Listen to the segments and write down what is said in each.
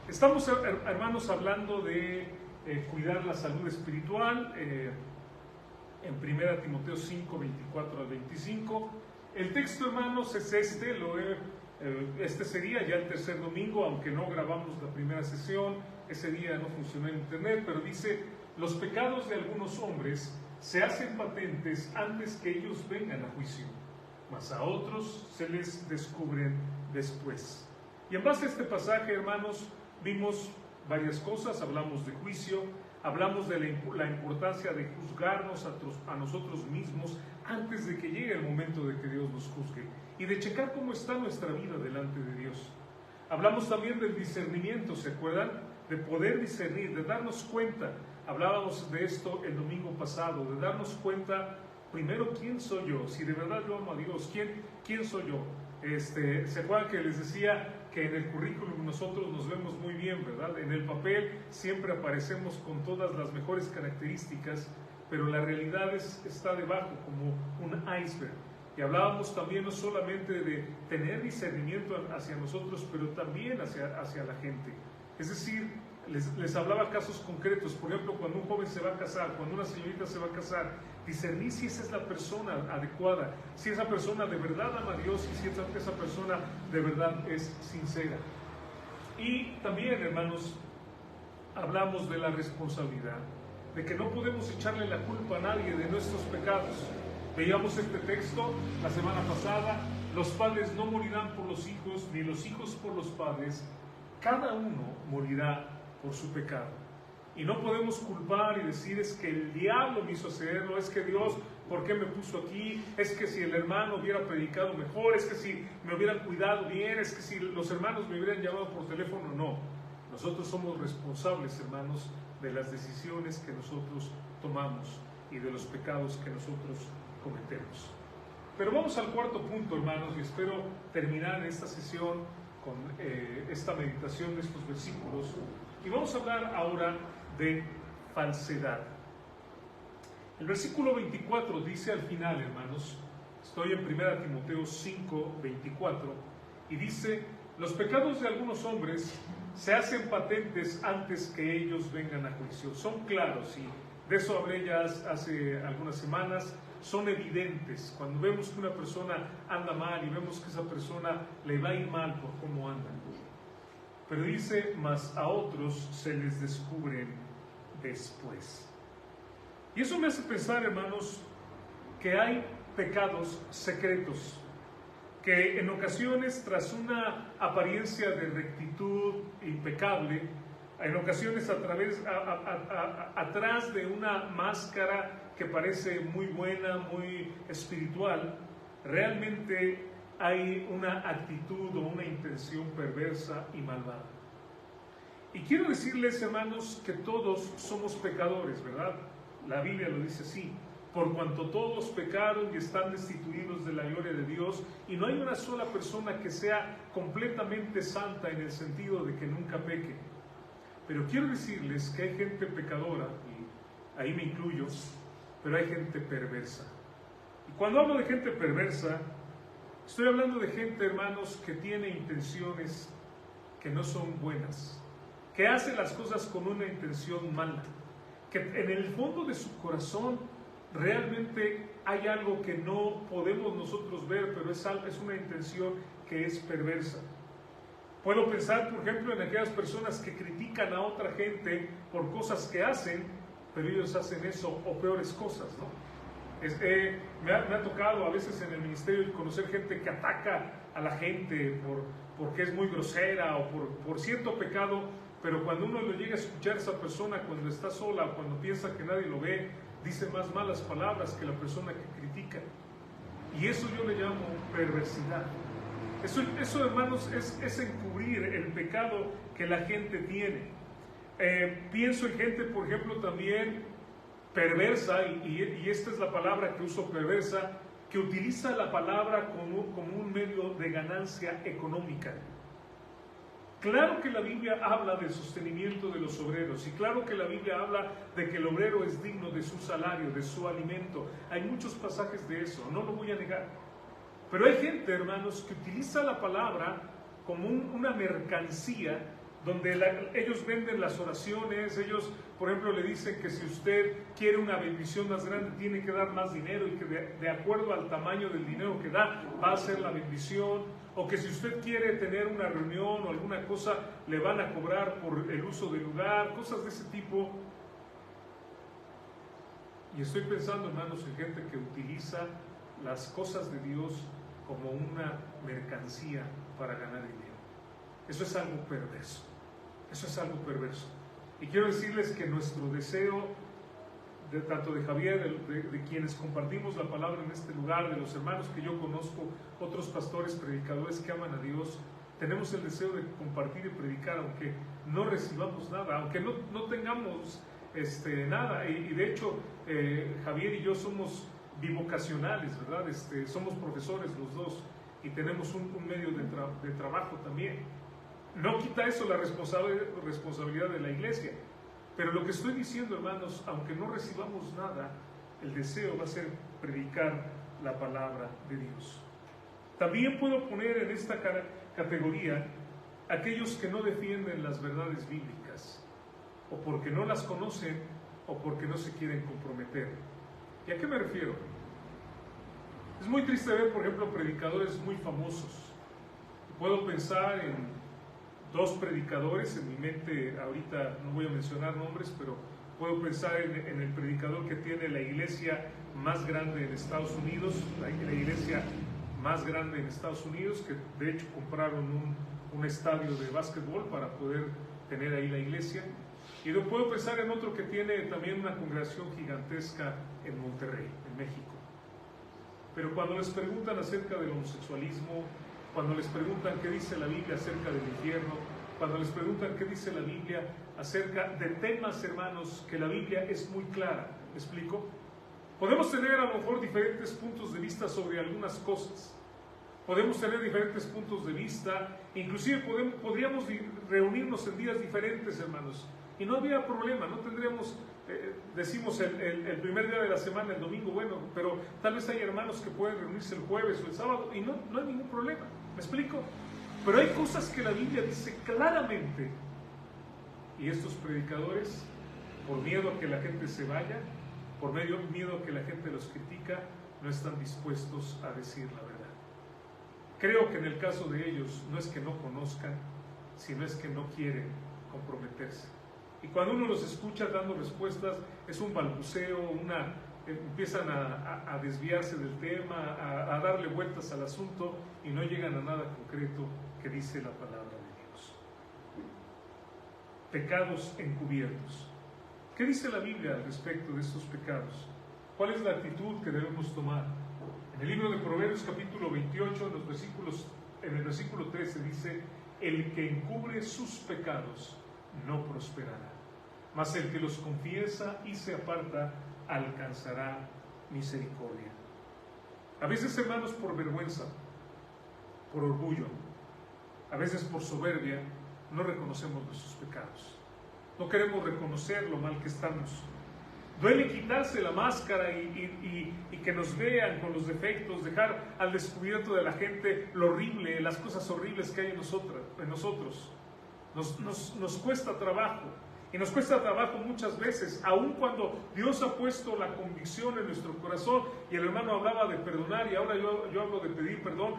Estamos, hermanos, hablando de cuidar la salud espiritual en 1 Timoteo 5, 24 al 25. El texto, hermanos, es este. Este sería ya el tercer domingo, aunque no grabamos la primera sesión. Ese día no funcionó en internet, pero dice: los pecados de algunos hombres se hacen patentes antes que ellos vengan a juicio, mas a otros se les descubren después. Y en base a este pasaje, hermanos, vimos varias cosas. Hablamos de juicio, hablamos de la importancia de juzgarnos a nosotros mismos antes de que llegue el momento de que Dios nos juzgue, y de checar cómo está nuestra vida delante de Dios. Hablamos también del discernimiento, ¿se acuerdan? De poder discernir, de darnos cuenta. Hablábamos de esto el domingo pasado, de darnos cuenta primero quién soy yo, si de verdad yo amo a Dios, quién soy yo. ¿Se acuerdan que les decía que en el currículum nosotros nos vemos muy bien, verdad? En el papel siempre aparecemos con todas las mejores características, pero la realidad está debajo, como un iceberg. Y hablábamos también no solamente de tener discernimiento hacia nosotros, pero también hacia la gente. Es decir, les hablaba casos concretos. Por ejemplo, cuando un joven se va a casar, cuando una señorita se va a casar, discernir si esa es la persona adecuada, si esa persona de verdad ama a Dios y si esa persona de verdad es sincera. Y también, hermanos, hablamos de la responsabilidad, de que no podemos echarle la culpa a nadie de nuestros pecados. Veíamos este texto la semana pasada: los padres no morirán por los hijos, ni los hijos por los padres, cada uno morirá por su pecado. Y no podemos culpar y decir: es que el diablo me hizo hacerlo, es que Dios, ¿por qué me puso aquí? Es que si el hermano hubiera predicado mejor, es que si me hubieran cuidado bien, es que si los hermanos me hubieran llamado por teléfono. No, nosotros somos responsables, hermanos, de las decisiones que nosotros tomamos y de los pecados que nosotros cometemos. Pero vamos al cuarto punto, hermanos, y espero terminar esta sesión con esta meditación de estos versículos. Y vamos a hablar ahora de falsedad. El versículo 24 dice al final, hermanos, estoy en 1 Timoteo 5, 24, y dice: los pecados de algunos hombres se hacen patentes antes que ellos vengan a juicio. Son claros, y de eso hablé ya hace algunas semanas. Son evidentes. Cuando vemos que una persona anda mal y vemos que esa persona le va a ir mal por cómo anda. Pero dice: mas a otros se les descubren después. Y eso me hace pensar, hermanos, que hay pecados secretos que en ocasiones, tras una apariencia de rectitud impecable, en ocasiones atrás de una máscara que parece muy buena, muy espiritual, realmente hay una actitud o una intención perversa y malvada. Y quiero decirles, hermanos, que todos somos pecadores, ¿verdad? La Biblia lo dice así: por cuanto todos pecaron y están destituidos de la gloria de Dios, y no hay una sola persona que sea completamente santa en el sentido de que nunca peque. Pero quiero decirles que hay gente pecadora, y ahí me incluyo, pero hay gente perversa. Y cuando hablo de gente perversa, estoy hablando de gente, hermanos, que tiene intenciones que no son buenas, que hace las cosas con una intención mala, que en el fondo de su corazón realmente hay algo que no podemos nosotros ver, pero es una intención que es perversa. Puedo pensar, por ejemplo, en aquellas personas que critican a otra gente por cosas que hacen, pero ellos hacen eso o peores cosas, ¿no? Me ha tocado a veces en el ministerio conocer gente que ataca a la gente porque es muy grosera o por cierto pecado, pero cuando uno lo llega a escuchar a esa persona cuando está sola o cuando piensa que nadie lo ve, dice más malas palabras que la persona que critica. Y eso yo le llamo perversidad. Eso, hermanos, es encubrir el pecado que la gente tiene. Pienso en gente, por ejemplo, también perversa, y esta es la palabra que uso, perversa, que utiliza la palabra como un medio de ganancia económica. Claro que la Biblia habla del sostenimiento de los obreros, y claro que la Biblia habla de que el obrero es digno de su salario, de su alimento. Hay muchos pasajes de eso, no lo voy a negar. Pero hay gente, hermanos, que utiliza la palabra como una mercancía donde ellos venden las oraciones. Ellos, por ejemplo, le dicen que si usted quiere una bendición más grande tiene que dar más dinero, y que de acuerdo al tamaño del dinero que da va a ser la bendición, o que si usted quiere tener una reunión o alguna cosa le van a cobrar por el uso del lugar, cosas de ese tipo. Y estoy pensando, hermanos, en gente que utiliza las cosas de Dios como una mercancía para ganar dinero. Eso es algo perverso. Eso es algo perverso. Y quiero decirles que nuestro deseo, tanto de Javier, de quienes compartimos la palabra en este lugar, de los hermanos que yo conozco, otros pastores, predicadores que aman a Dios, tenemos el deseo de compartir y predicar, aunque no recibamos nada, aunque no tengamos nada. Y de hecho, Javier y yo somos bivocacionales, ¿verdad? Somos profesores los dos y tenemos un medio de trabajo también. No quita eso la responsabilidad de la iglesia, pero lo que estoy diciendo, hermanos, aunque no recibamos nada, el deseo va a ser predicar la palabra de Dios. También puedo poner en esta categoría aquellos que no defienden las verdades bíblicas, o porque no las conocen, o porque no se quieren comprometer. ¿Y a qué me refiero? Es muy triste ver, por ejemplo, predicadores muy famosos. Puedo pensar en 2 predicadores en mi mente, ahorita no voy a mencionar nombres, pero puedo pensar en el predicador que tiene la iglesia más grande en Estados Unidos, la iglesia más grande en Estados Unidos, que de hecho compraron un estadio de básquetbol para poder tener ahí la iglesia. Y luego puedo pensar en otro que tiene también una congregación gigantesca en Monterrey, en México. Pero cuando les preguntan acerca del homosexualismo, cuando les preguntan qué dice la Biblia acerca del infierno, cuando les preguntan qué dice la Biblia acerca de temas, hermanos, que la Biblia es muy clara, ¿me explico? Podemos tener a lo mejor diferentes puntos de vista sobre algunas cosas. Podemos tener diferentes puntos de vista, inclusive podríamos reunirnos en días diferentes, hermanos, y no había problema, no tendríamos, decimos el primer día de la semana, el domingo, bueno, pero tal vez hay hermanos que pueden reunirse el jueves o el sábado y no hay ningún problema, ¿me explico? Pero hay cosas que la Biblia dice claramente, y estos predicadores, por miedo a que la gente se vaya, por miedo a que la gente los critica, no están dispuestos a decir la verdad. Creo que en el caso de ellos no es que no conozcan, sino es que no quieren comprometerse. Y cuando uno los escucha dando respuestas, es un balbuceo, empiezan a desviarse del tema, a darle vueltas al asunto y no llegan a nada concreto que dice la palabra de Dios. Pecados encubiertos. ¿Qué dice la Biblia al respecto de estos pecados? ¿Cuál es la actitud que debemos tomar? En el libro de Proverbios capítulo 28, en el versículo 13 dice: el que encubre sus pecados no prosperará, mas el que los confiesa y se aparta alcanzará misericordia. A veces, hermanos, por vergüenza, por orgullo, a veces por soberbia, no reconocemos nuestros pecados. No queremos reconocer lo mal que estamos. Duele quitarse la máscara y que nos vean con los defectos, dejar al descubierto de la gente lo horrible, las cosas horribles que hay en nosotros. Nos cuesta trabajo, y nos cuesta trabajo muchas veces, aun cuando Dios ha puesto la convicción en nuestro corazón. Y el hermano hablaba de perdonar, y ahora yo hablo de pedir perdón.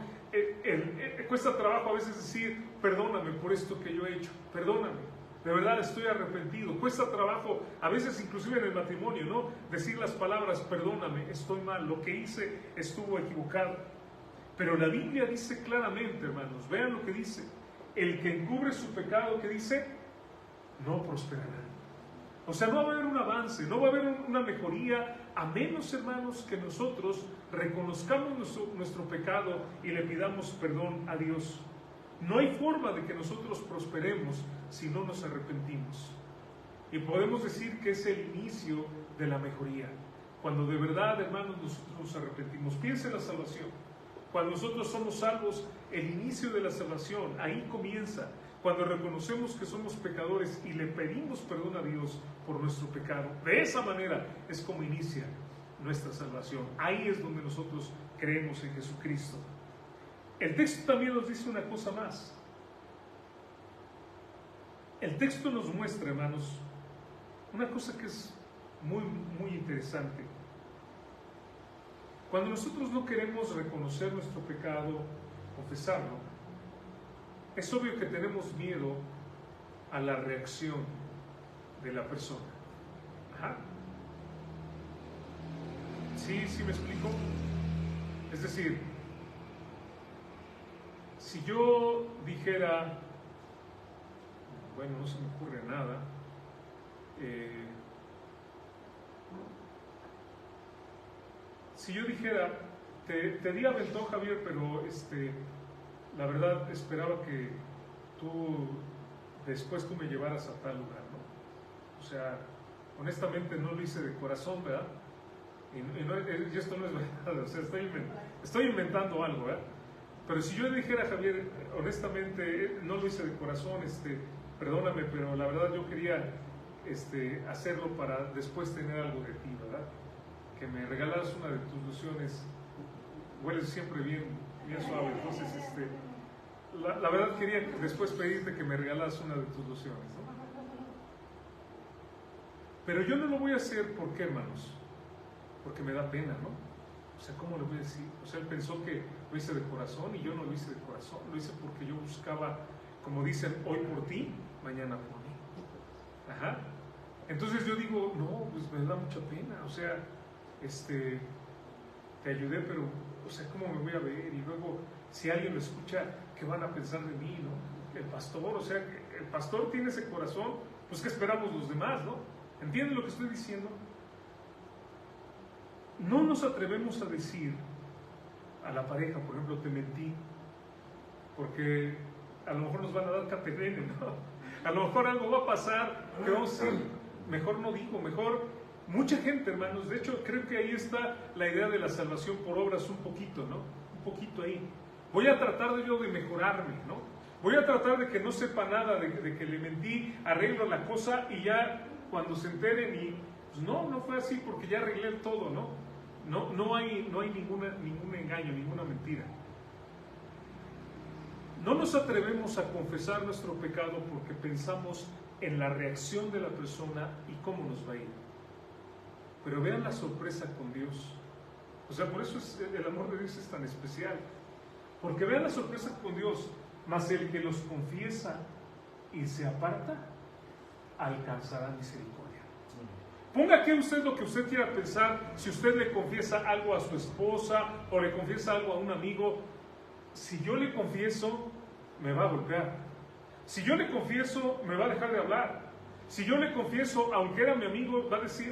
Cuesta trabajo a veces decir: perdóname por esto que yo he hecho, perdóname. De verdad estoy arrepentido. Cuesta trabajo, a veces inclusive en el matrimonio, ¿no? Decir las palabras: perdóname, estoy mal, lo que hice estuvo equivocado. Pero la Biblia dice claramente, hermanos, vean lo que dice: el que encubre su pecado, ¿qué dice? No prosperará. O sea, no va a haber un avance, no va a haber una mejoría, a menos, hermanos, que nosotros reconozcamos nuestro pecado y le pidamos perdón a Dios. No hay forma de que nosotros prosperemos si no nos arrepentimos. Y podemos decir que es el inicio de la mejoría. Cuando de verdad, hermanos, nosotros nos arrepentimos. Piensa en la salvación. Cuando nosotros somos salvos, el inicio de la salvación, ahí comienza. Cuando reconocemos que somos pecadores y le pedimos perdón a Dios por nuestro pecado. De esa manera es como inicia nuestra salvación. Ahí es donde nosotros creemos en Jesucristo. El texto también nos dice una cosa más. el texto nos muestra, hermanos, una cosa que es muy, muy interesante. Cuando nosotros no queremos reconocer nuestro pecado, confesarlo, es obvio que tenemos miedo a la reacción de la persona. Ajá. ¿Sí me explico? Es decir, si yo dijera, bueno, no se me ocurre nada, si yo dijera, te di aventón, Javier, pero la verdad esperaba que después tú me llevaras a tal lugar, ¿no? O sea, honestamente no lo hice de corazón, ¿verdad? Y esto no es verdad, o sea, estoy inventando algo, ¿verdad? Pero si yo le dijera a Javier, honestamente, no lo hice de corazón, perdóname, pero la verdad yo quería hacerlo para después tener algo de ti, ¿verdad? Que me regalaras una de tus lociones, hueles siempre bien suave, entonces, la verdad quería después pedirte que me regalaras una de tus lociones, ¿no? Pero yo no lo voy a hacer, ¿por qué, hermanos? Porque me da pena, ¿no? O sea, ¿cómo le voy a decir? O sea, él pensó que lo hice de corazón y yo no lo hice de corazón. Lo hice porque yo buscaba, como dicen, hoy por ti, mañana por mí. Ajá. Entonces yo digo, no, pues me da mucha pena. O sea, te ayudé, pero, o sea, ¿cómo me voy a ver? Y luego, si alguien lo escucha, ¿qué van a pensar de mí, no? El pastor, o sea, el pastor tiene ese corazón, pues ¿qué esperamos los demás, no? ¿Entienden lo que estoy diciendo? No nos atrevemos a decir a la pareja, por ejemplo, te mentí, porque a lo mejor nos van a dar caterene, ¿no? A lo mejor algo va a pasar, que vamos a decir, mejor no digo, mejor. Mucha gente, hermanos, de hecho, creo que ahí está la idea de la salvación por obras un poquito, ¿no? Un poquito ahí. Voy a tratar de mejorarme, ¿no? Voy a tratar de que no sepa nada de que le mentí, arreglo la cosa y ya cuando se enteren y, pues no fue así porque ya arreglé todo, ¿no? No hay ningún engaño, ninguna mentira. No nos atrevemos a confesar nuestro pecado porque pensamos en la reacción de la persona y cómo nos va a ir. Pero vean la sorpresa con Dios. O sea, por eso el amor de Dios es tan especial. Porque vean la sorpresa con Dios. Mas el que los confiesa y se aparta, alcanzará misericordia. Ponga aquí usted lo que usted quiera pensar. Si usted le confiesa algo a su esposa o le confiesa algo a un amigo, si yo le confieso, me va a golpear. Si yo le confieso, me va a dejar de hablar. Si yo le confieso, aunque era mi amigo, va a decir,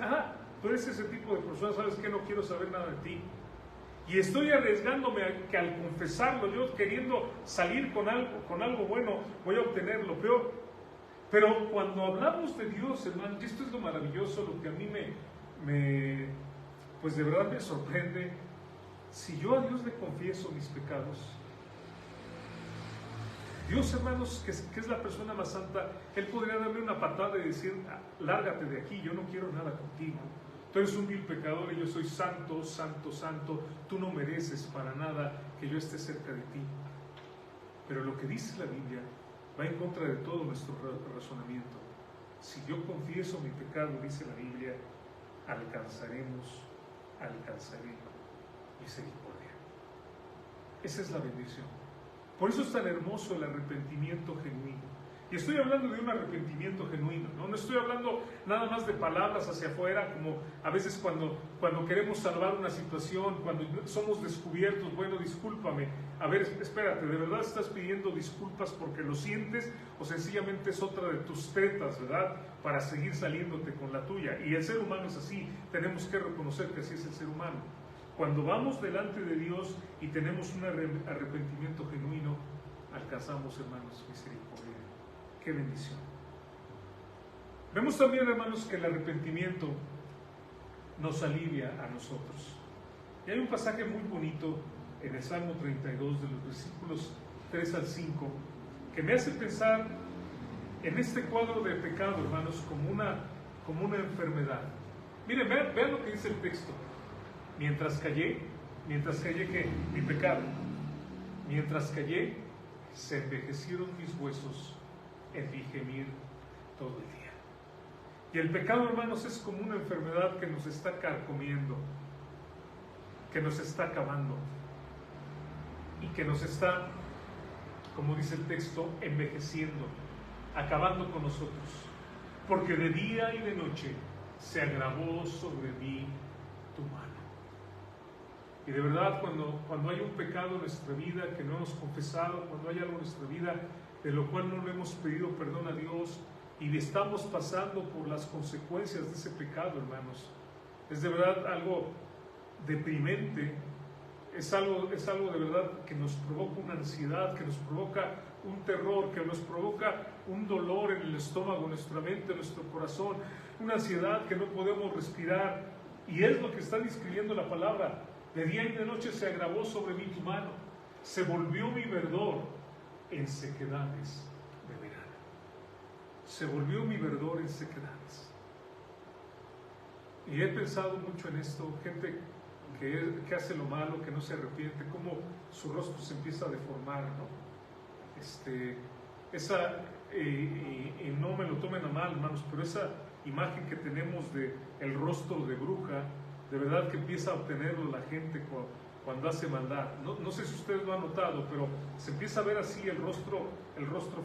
tú eres ese tipo de persona, ¿sabes qué? No quiero saber nada de ti. Y estoy arriesgándome a que al confesarlo, yo queriendo salir con algo bueno, voy a obtener lo peor. Pero cuando hablamos de Dios, hermanos, y esto es lo maravilloso, lo que a mí pues de verdad me sorprende. Si yo a Dios le confieso mis pecados, Dios, hermanos, que es la persona más santa, Él podría darme una patada y decir, lárgate de aquí, yo no quiero nada contigo. Tú eres un vil pecador y yo soy santo, santo, santo. Tú no mereces para nada que yo esté cerca de ti. Pero lo que dice la Biblia va en contra de todo nuestro razonamiento. Si yo confieso mi pecado, dice la Biblia, alcanzaré misericordia. Esa es la bendición. Por eso es tan hermoso el arrepentimiento genuino. Y estoy hablando de un arrepentimiento genuino, ¿no? No estoy hablando nada más de palabras hacia afuera, como a veces cuando queremos salvar una situación, cuando somos descubiertos, bueno, discúlpame. A ver, espérate, ¿de verdad estás pidiendo disculpas porque lo sientes o sencillamente es otra de tus tretas, ¿verdad? Para seguir saliéndote con la tuya. Y el ser humano es así, tenemos que reconocer que así es el ser humano. Cuando vamos delante de Dios y tenemos un arrepentimiento genuino, alcanzamos, hermanos, misericordia. ¡Qué bendición! Vemos también, hermanos, que el arrepentimiento nos alivia a nosotros. Y hay un pasaje muy bonito en el Salmo 32, de los versículos 3 al 5, que me hace pensar en este cuadro de pecado, hermanos, como una enfermedad. Miren, vean lo que dice el texto. Mientras callé que mi pecado, mientras callé, se envejecieron mis huesos en mi gemir todo el día. Y el pecado, hermanos, es como una enfermedad que nos está carcomiendo, que nos está acabando y que nos está, como dice el texto, envejeciendo, acabando con nosotros. Porque de día y de noche se agravó sobre mí tu mano. Y de verdad, cuando hay un pecado en nuestra vida que no hemos confesado, cuando hay algo en nuestra vida de lo cual no le hemos pedido perdón a Dios y estamos pasando por las consecuencias de ese pecado, hermanos, es de verdad algo deprimente, es algo de verdad que nos provoca una ansiedad, que nos provoca un terror, que nos provoca un dolor en el estómago, en nuestra mente, en nuestro corazón, una ansiedad que no podemos respirar. Y es lo que está describiendo la palabra: de día y de noche se agravó sobre mí tu mano, se volvió mi verdor en sequedades de verano. Se volvió mi verdor en sequedades. Y he pensado mucho en esto, gente que hace lo malo, que no se arrepiente, cómo su rostro se empieza a deformar, ¿no? Y no me lo tomen a mal, hermanos, pero esa imagen que tenemos de el rostro de bruja, de verdad que empieza a obtenerlo la gente cuando hace maldad. No sé si ustedes lo han notado, pero se empieza a ver así el rostro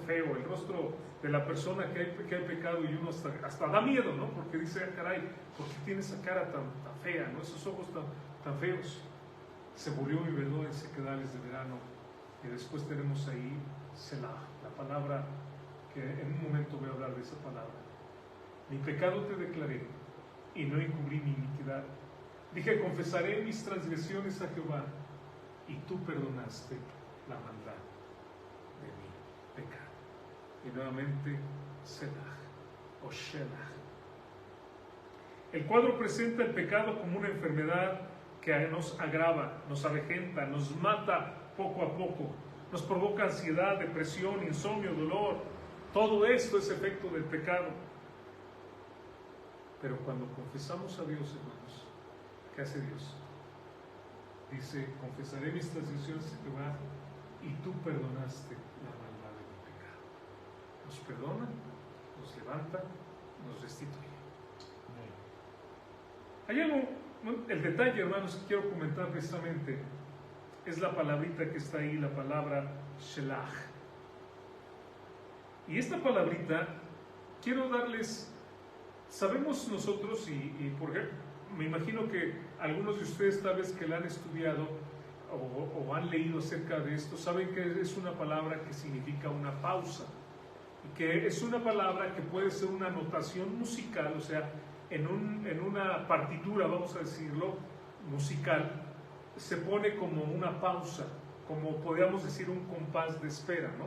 feo, el rostro de la persona que hay pecado, y uno hasta da miedo, ¿no? Porque dice, caray, ¿por qué tiene esa cara tan fea, ¿no? Esos ojos tan feos. Se volvió mi verdor en sequedades de verano. Y después tenemos ahí Selah, la palabra que en un momento voy a hablar de esa palabra. Mi pecado te declaré y no encubrí mi iniquidad. Dije, confesaré mis transgresiones a Jehová, y tú perdonaste la maldad de mi pecado. Y nuevamente Selah o Shelah. El cuadro presenta el pecado como una enfermedad que nos agrava, nos avejenta, nos mata poco a poco, nos provoca ansiedad, depresión, insomnio, dolor. Todo esto es efecto del pecado. Pero cuando confesamos a Dios, hermanos, ¿qué hace Dios? Dice, confesaré mis transgresiones a Jehová, y tú perdonaste la maldad de mi pecado. Nos perdona, nos levanta, nos restituye. Hay algo, el detalle, hermanos, que quiero comentar precisamente, es la palabrita que está ahí, la palabra Shelah. Y esta palabrita, quiero darles, sabemos nosotros, y por ejemplo, me imagino que algunos de ustedes tal vez que la han estudiado o han leído acerca de esto, saben que es una palabra que significa una pausa, y que es una palabra que puede ser una notación musical, o sea, en una partitura, vamos a decirlo, musical, se pone como una pausa, como podríamos decir un compás de espera, ¿no?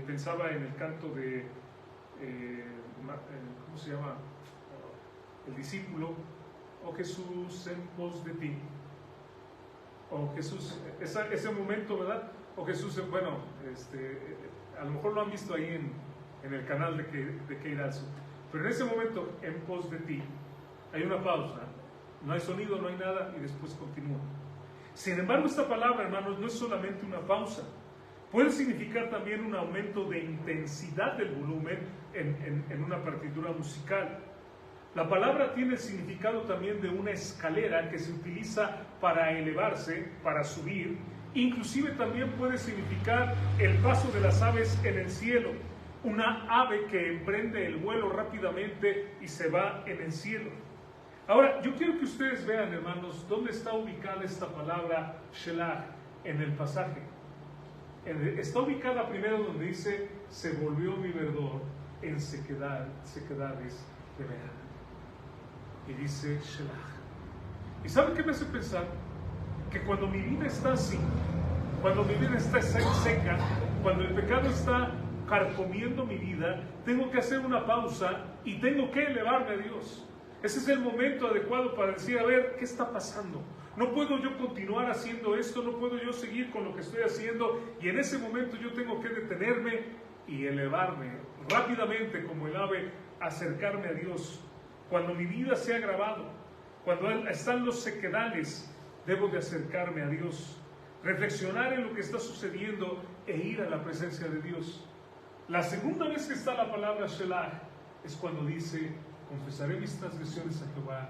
Pensaba en el canto de, ¿cómo se llama? El discípulo, oh Jesús, en pos de ti. Oh Jesús, ese momento, ¿verdad? Oh Jesús, bueno, a lo mejor lo han visto ahí en el canal de Keirazu, pero en ese momento, en pos de ti, hay una pausa. No hay sonido, no hay nada, y después continúa. Sin embargo, esta palabra, hermanos, no es solamente una pausa. Puede significar también un aumento de intensidad del volumen en una partitura musical. La palabra tiene el significado también de una escalera que se utiliza para elevarse, para subir. Inclusive también puede significar el paso de las aves en el cielo. Una ave que emprende el vuelo rápidamente y se va en el cielo. Ahora, yo quiero que ustedes vean, hermanos, dónde está ubicada esta palabra Shelah en el pasaje. Está ubicada primero donde dice, se volvió mi verdor en sequedades de verano. Y dice Shelah. ¿Y sabe qué me hace pensar? Que cuando mi vida está así, cuando mi vida está seca, cuando el pecado está carcomiendo mi vida, tengo que hacer una pausa y tengo que elevarme a Dios. Ese es el momento adecuado para decir, a ver, ¿qué está pasando? No puedo yo continuar haciendo esto, no puedo yo seguir con lo que estoy haciendo, y en ese momento yo tengo que detenerme y elevarme rápidamente como el ave, acercarme a Dios. Cuando mi vida se ha agravado, cuando están los sequedales, debo de acercarme a Dios, reflexionar en lo que está sucediendo e ir a la presencia de Dios. La segunda vez que está la palabra Shelah es cuando dice, confesaré mis transgresiones a Jehová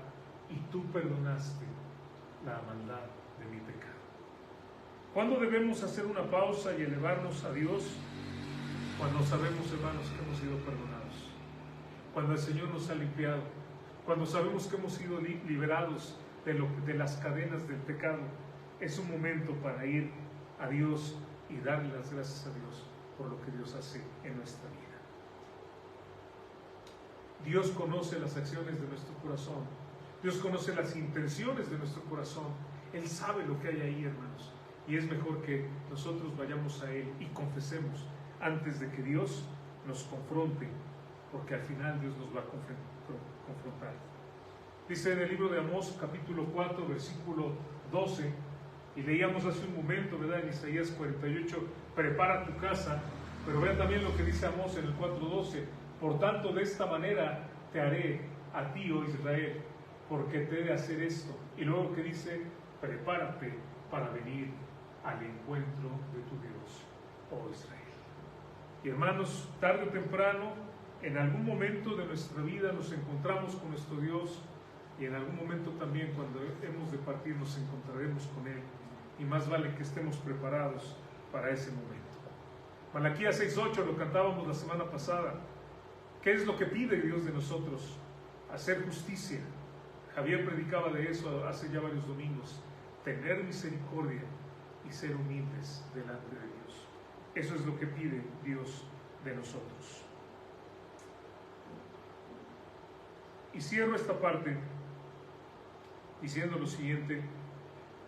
y tú perdonaste la maldad de mi pecado. ¿Cuándo debemos hacer una pausa y elevarnos a Dios? Cuando sabemos, hermanos, que hemos sido perdonados, cuando el Señor nos ha limpiado, cuando sabemos que hemos sido liberados de las cadenas del pecado. Es un momento para ir a Dios y darle las gracias a Dios por lo que Dios hace en nuestra vida. Dios conoce las acciones de nuestro corazón. Dios conoce las intenciones de nuestro corazón. Él sabe lo que hay ahí, hermanos. Y es mejor que nosotros vayamos a Él y confesemos antes de que Dios nos confronte, porque al final Dios nos va a confrontar. Dice en el libro de Amós, capítulo 4, versículo 12, y leíamos hace un momento, ¿verdad? En Isaías 48, prepara tu casa, pero vean también lo que dice Amós en el 4:12, por tanto de esta manera te haré a ti, oh Israel, porque te he de hacer esto. Y luego que dice, prepárate para venir al encuentro de tu Dios, oh Israel. Y hermanos, tarde o temprano, en algún momento de nuestra vida nos encontramos con nuestro Dios, y en algún momento también cuando hemos de partir nos encontraremos con Él, y más vale que estemos preparados para ese momento. Malaquías 6:8 lo cantábamos la semana pasada. ¿Qué es lo que pide Dios de nosotros? Hacer justicia. Javier predicaba de eso hace ya varios domingos. Tener misericordia y ser humildes delante de Dios. Eso es lo que pide Dios de nosotros. Y cierro esta parte diciendo lo siguiente: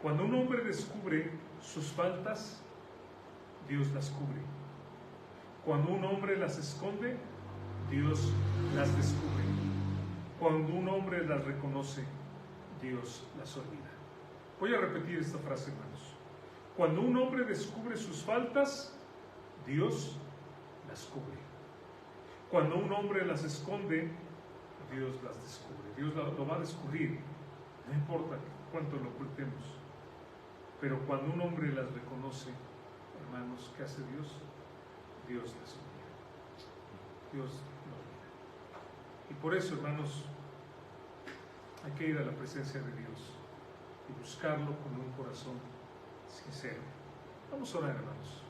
cuando un hombre descubre sus faltas, Dios las cubre. Cuando un hombre las esconde, Dios las descubre. Cuando un hombre las reconoce, Dios las olvida. Voy a repetir esta frase, hermanos. Cuando un hombre descubre sus faltas, Dios las cubre. Cuando un hombre las esconde, Dios las descubre. Dios lo va a descubrir, no importa cuánto lo ocultemos. Pero cuando un hombre las reconoce, hermanos, ¿qué hace Dios? Dios las olvida. Dios lo olvida. Y por eso, hermanos, hay que ir a la presencia de Dios y buscarlo con un corazón sincero. Vamos a orar, hermanos.